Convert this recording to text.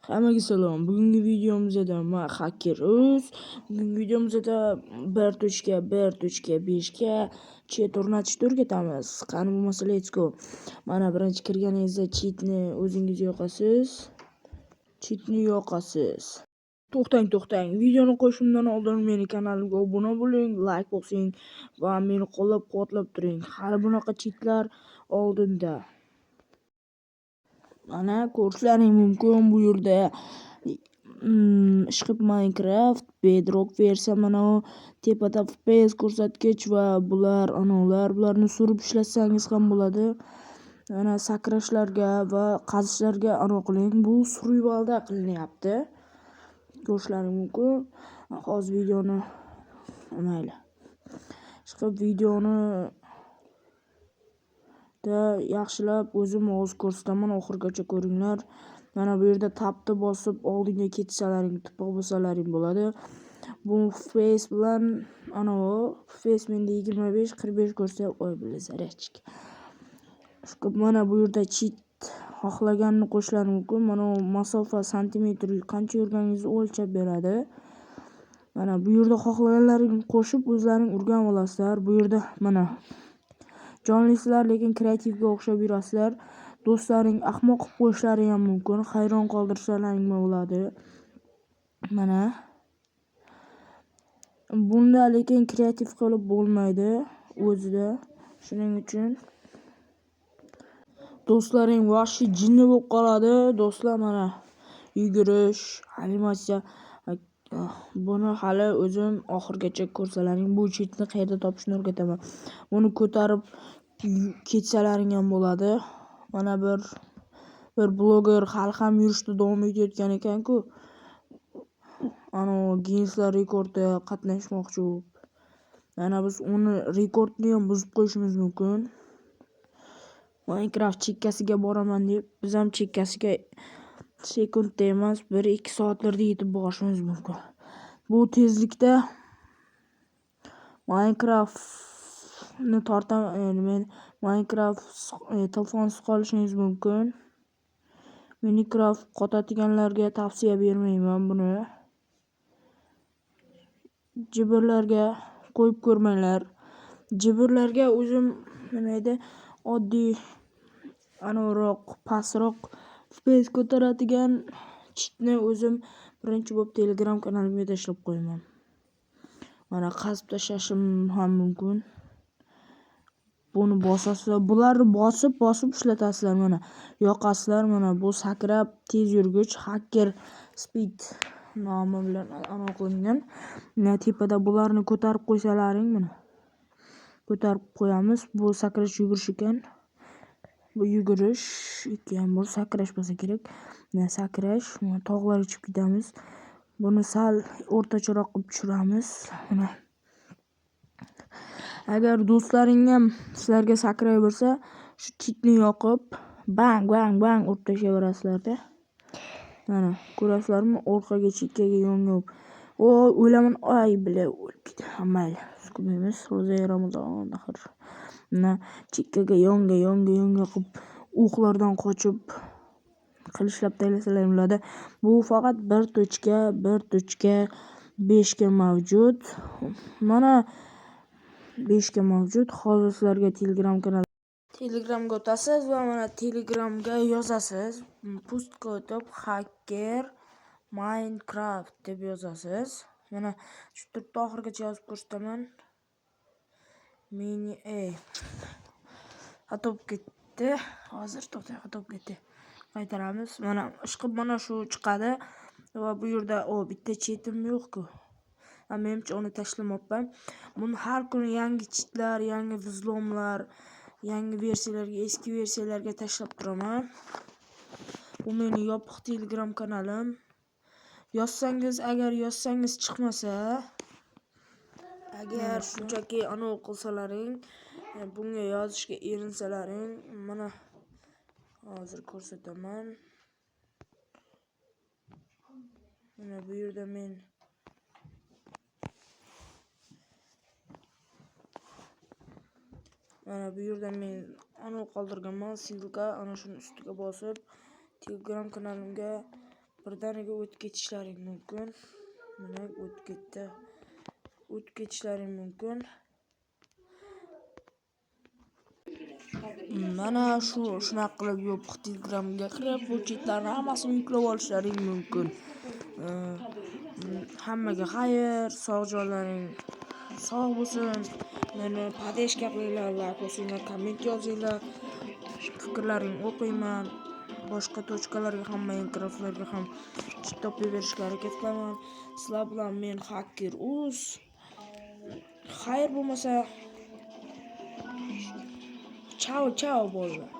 Hammaga salom. Bugungi videomizda men Hacker.uz. Bugungi videomizda 1.1.5 ga chet o'rnatishni o'rgatamiz. Qani bo'lmasa let's go. Mana birinchi kirganingizda cheatni o'zingiz yoqasiz. To'xtang. Videoni qo'yishimdan oldin meni kanalimga obuna bo'ling, like bosing va meni qo'llab-quvvatlab turing. Hali bunaqa cheatlar oldinda. Mana ko'rishlaring mumkin bu yerda ishqib Minecraft Bedrock versiya, mana u tepada FPS ko'rsatkich va bularni surib ishlatsangiz ham bo'ladi. Mana sakrashlarga va qazishlarga qiling. Bu survivalda qilinyapti. Ko'rishlaring mumkin. Hozir videoni videoni yaxshilab o'zim hozir ko'rsataman, oxirigacha ko'ringlar. Mana bu yerda tabni bosib oldinga ketsalaring, tipoq bo'lsalaring bo'ladi. Bu FPS bilan FPS menda 25-45 ko'rsa, zarachik. Mana bu yerda cheat xohlaganini qo'shishlaring mumkin. Mana bu masofa santimetr qancha yurganingizni o'lchab beradi. Mana bu yerda xohlaganlaringni qo'shib o'zlaring urgan olasizlar. Bu yerda mana jonlisizlar, lekin kreativga o'xshab yurasizlar. Do'stlaring ahmoq qilib qo'yishlari ham mumkin, hayron qoldirishlaring bo'ladi. Mana bunda lekin kreativ qilib bo'lmaydi o'zida. Shuning uchun do'stlaring vahshiy jinni bo'lib qoladi. Do'stlar, mana yugurish, animatsiya. Buni hali o'zim oxirigacha ko'rsalaring, bu cheatni qayerda topishni o'rgataman. Buni ko'tarib ketsalaring ham bo'ladi. Mana bir bloger hali ham yurishda davom etayotgan ekan-ku. Ginneslar rekordida qatnashmoqchi bo'lib. Mana biz uni rekordni ham buzib qo'yishimiz mumkin. Minecraft chekkasiga boraman deb, biz ham chekkasiga sekundda emas, 1-2 soatlarda yetib borishimiz mumkin. Bu tezlikda Minecraftni men Minecraft telefonsiz qolishingiz mumkin. Minecraft qotadiganlarga tavsiya bermayman buni. Jibrlarga qo'yib ko'rmanglar. Jibrlarga o'zim oddiy pastroq FPS ko'taradigan cheatni o'zim birinchi bo'lib Telegram kanalimga tashlab qo'yaman. Mana qazib tashlashim ham mumkin. Buni bosasizlar, bularni bosib ishlatasizlar. Mana yoqasizlar. Mana bu sakrab tez yurgich Hacker Speed nomi bilan qilingan. Mana tepada bularni ko'tarib qo'ysalaring, mana ko'tarib qo'yamiz. Bu sakrash yugurish ekan. Bu yugurish ekan, bu sakrash bo'lsa kerak. Mana sakrash, mana tog'lar uchib ketamiz. Buni sal o'rtacharoq qilib tushiramiz. Mana agar do'stlaring ham sizlarga sakray bersa, shu cheatni yoqib bang urib tashlayverasizlar-da. Mana ko'rasizlarmi? Orqaga, chekkaga, yonga. O'ylaman, o'lib ketdi. Mayli, sukunimiz, ro'za Ramazon axir. Mana chekkaga, yonga qilib o'qlardan qochib qilishlab taylasalar bo'ladi. Bu faqat 1.1.5 ga mavjud. Mana 5 ga mavjud. Hozir sizlarga Telegramga o'tasiz va mana Telegramga yozasiz. Pustga o'tib Hacker Minecraft deb yozasiz. Mana shu yerda oxirigacha yozib ko'rsataman. Xato ketdi. Hozir xato ketdi. Qaytaramiz. Mana shu chiqadi va bu yerda bitta cheatim yo'q-ku. Menimcha uni tashlamabman. Buni har kuni yangi cheatlar, yangi vzlomlar, yangi versiyalarga, eski versiyalarga tashlab turaman. Bu meni yopiq Telegram kanalim. Agar yozsangiz chiqmasa, agar shunchaki qilsalaring, bunga yozishga erinsalaring, mana hozir ko'rsataman. Mana bu yerda men qoldirganman. Silka ana shuni ustiga bosib Telegram kanalimga birdaniga o'tib ketishlaring mumkin. Mana o'tib ketdi. O'tib ketishlaring mumkin. Mana shunaqa qilib yopiq Telegramga kirib, bu chetlarni hammasini yuklab olishlaring mumkin. Hammaga xayr, sog' jonlaring sog' bo'lsin. Meni podeshka qilinglar, like bosinglar, komment yozinglar. Fikrlaringni o'qiyman. Boshqa tochkalarga ham, Minecraftlarga ham topib berishga harakat qilaman. Sizlar bilan men Hacker.uz. Xayr bo'lmasa, chao bolalar.